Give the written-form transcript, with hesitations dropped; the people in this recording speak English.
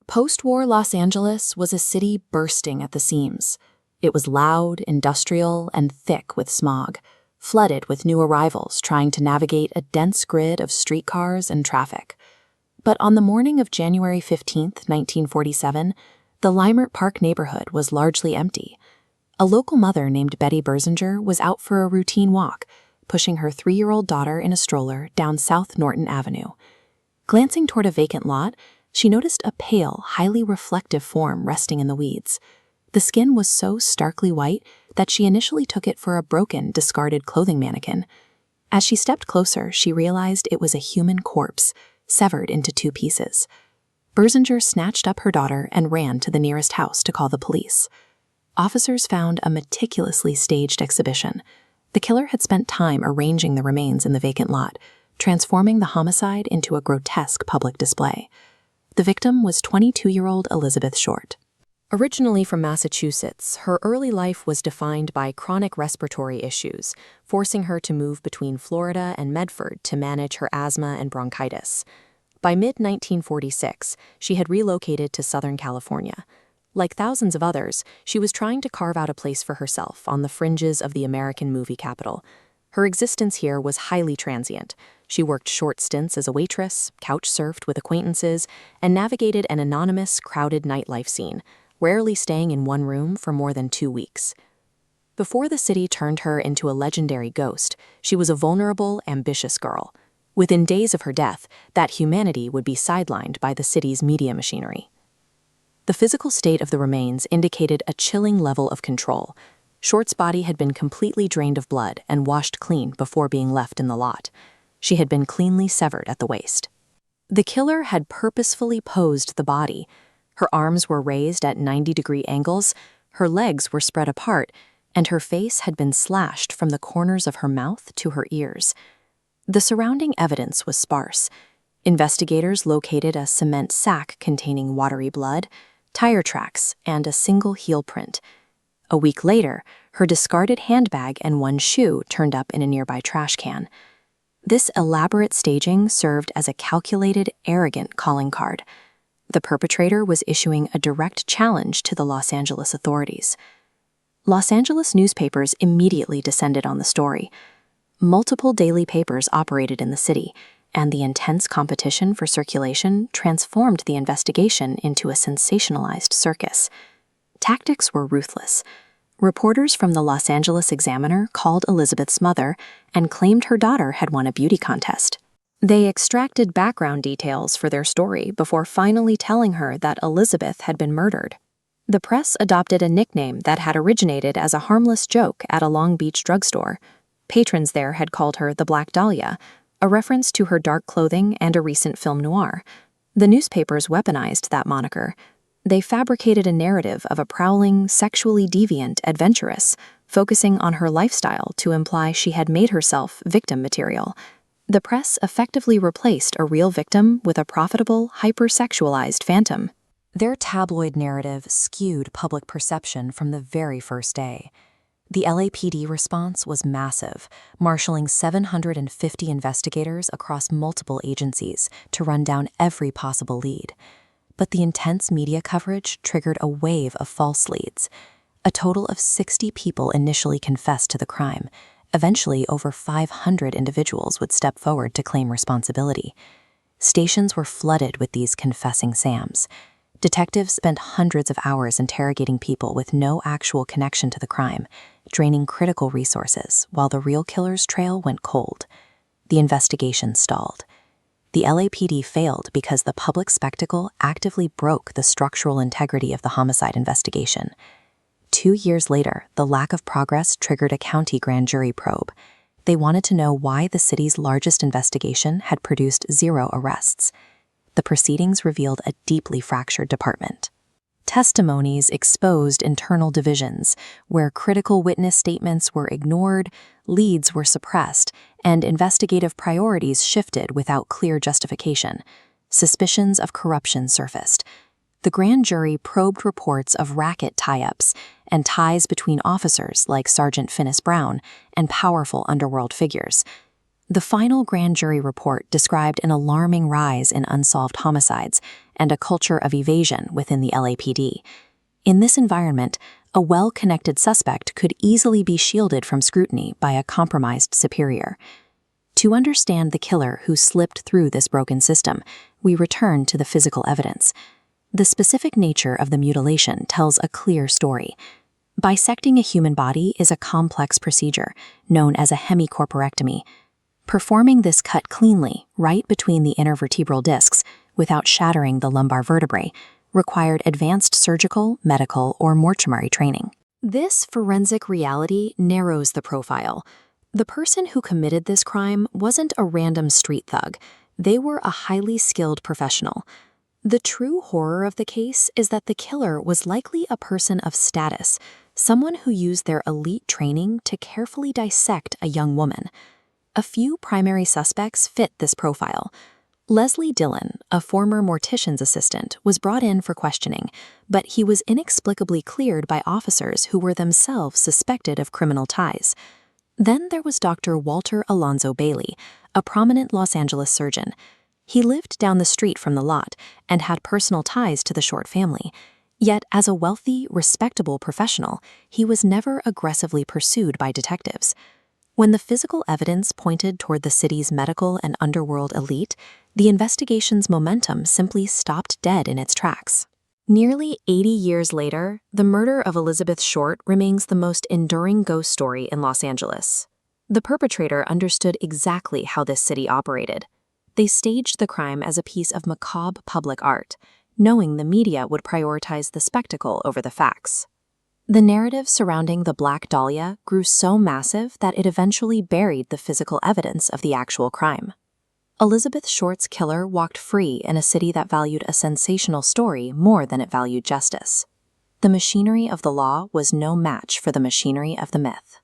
Post-war Los Angeles was a city bursting at the seams. It was loud, industrial, and thick with smog, flooded with new arrivals trying to navigate a dense grid of streetcars and traffic. But on the morning of January 15, 1947, the Leimert Park neighborhood was largely empty. A local mother named Betty Berzinger was out for a routine walk, pushing her 3-year-old daughter in a stroller down South Norton Avenue. Glancing toward a vacant lot, she noticed a pale, highly reflective form resting in the weeds. The skin was so starkly white that she initially took it for a broken, discarded clothing mannequin. As she stepped closer, she realized it was a human corpse, severed into 2 pieces. Berzinger snatched up her daughter and ran to the nearest house to call the police. Officers found a meticulously staged exhibition. The killer had spent time arranging the remains in the vacant lot, transforming the homicide into a grotesque public display. The victim was 22-year-old Elizabeth Short. Originally from Massachusetts, her early life was defined by chronic respiratory issues, forcing her to move between Florida and Medford to manage her asthma and bronchitis. By mid-1946, she had relocated to Southern California. Like thousands of others, she was trying to carve out a place for herself on the fringes of the American movie capital. Her existence here was highly transient. She worked short stints as a waitress, couch-surfed with acquaintances, and navigated an anonymous, crowded nightlife scene, rarely staying in one room for more than 2 weeks. Before the city turned her into a legendary ghost, she was a vulnerable, ambitious girl. Within days of her death, that humanity would be sidelined by the city's media machinery. The physical state of the remains indicated a chilling level of control. Short's body had been completely drained of blood and washed clean before being left in the lot. She had been cleanly severed at the waist. The killer had purposefully posed the body. Her arms were raised at 90-degree angles, her legs were spread apart, and her face had been slashed from the corners of her mouth to her ears. The surrounding evidence was sparse. Investigators located a cement sack containing watery blood, tire tracks, and a single heel print. A week later, her discarded handbag and 1 shoe turned up in a nearby trash can. This elaborate staging served as a calculated, arrogant calling card. The perpetrator was issuing a direct challenge to the Los Angeles authorities. Los Angeles newspapers immediately descended on the story. Multiple daily papers operated in the city, and the intense competition for circulation transformed the investigation into a sensationalized circus. Tactics were ruthless. Reporters from the Los Angeles Examiner called Elizabeth's mother and claimed her daughter had won a beauty contest. They extracted background details for their story before finally telling her that Elizabeth had been murdered. The press adopted a nickname that had originated as a harmless joke at a Long Beach drugstore. Patrons there had called her the Black Dahlia, a reference to her dark clothing and a recent film noir. The newspapers weaponized that moniker. They fabricated a narrative of a prowling, sexually deviant adventuress, focusing on her lifestyle to imply she had made herself victim material. The press effectively replaced a real victim with a profitable, hypersexualized phantom. Their tabloid narrative skewed public perception from the very first day. The LAPD response was massive, marshaling 750 investigators across multiple agencies to run down every possible lead. But the intense media coverage triggered a wave of false leads. A total of 60 people initially confessed to the crime. Eventually, over 500 individuals would step forward to claim responsibility. Stations were flooded with these confessing Sams. Detectives spent hundreds of hours interrogating people with no actual connection to the crime, draining critical resources while the real killer's trail went cold. The investigation stalled. The LAPD failed because the public spectacle actively broke the structural integrity of the homicide investigation. 2 years later, the lack of progress triggered a county grand jury probe. They wanted to know why the city's largest investigation had produced 0 arrests. The proceedings revealed a deeply fractured department. Testimonies exposed internal divisions, where critical witness statements were ignored, leads were suppressed, and investigative priorities shifted without clear justification. Suspicions of corruption surfaced. The grand jury probed reports of racket tie-ups and ties between officers like Sergeant Finis Brown and powerful underworld figures. The final grand jury report described an alarming rise in unsolved homicides and a culture of evasion within the LAPD. In this environment, a well-connected suspect could easily be shielded from scrutiny by a compromised superior. To understand the killer who slipped through this broken system, we return to the physical evidence. The specific nature of the mutilation tells a clear story. Bisecting a human body is a complex procedure, known as a hemicorporectomy. Performing this cut cleanly, right between the intervertebral discs, without shattering the lumbar vertebrae, required advanced surgical, medical, or mortuary training. This forensic reality narrows the profile. The person who committed this crime wasn't a random street thug. They were a highly skilled professional. The true horror of the case is that the killer was likely a person of status, someone who used their elite training to carefully dissect a young woman. A few primary suspects fit this profile. Leslie Dillon, a former mortician's assistant, was brought in for questioning, but he was inexplicably cleared by officers who were themselves suspected of criminal ties. Then there was Dr. Walter Alonzo Bailey, a prominent Los Angeles surgeon. He lived down the street from the lot and had personal ties to the Short family. Yet, as a wealthy, respectable professional, he was never aggressively pursued by detectives. When the physical evidence pointed toward the city's medical and underworld elite, the investigation's momentum simply stopped dead in its tracks. Nearly 80 years later, the murder of Elizabeth Short remains the most enduring ghost story in Los Angeles. The perpetrator understood exactly how this city operated. They staged the crime as a piece of macabre public art, knowing the media would prioritize the spectacle over the facts. The narrative surrounding the Black Dahlia grew so massive that it eventually buried the physical evidence of the actual crime. Elizabeth Short's killer walked free in a city that valued a sensational story more than it valued justice. The machinery of the law was no match for the machinery of the myth.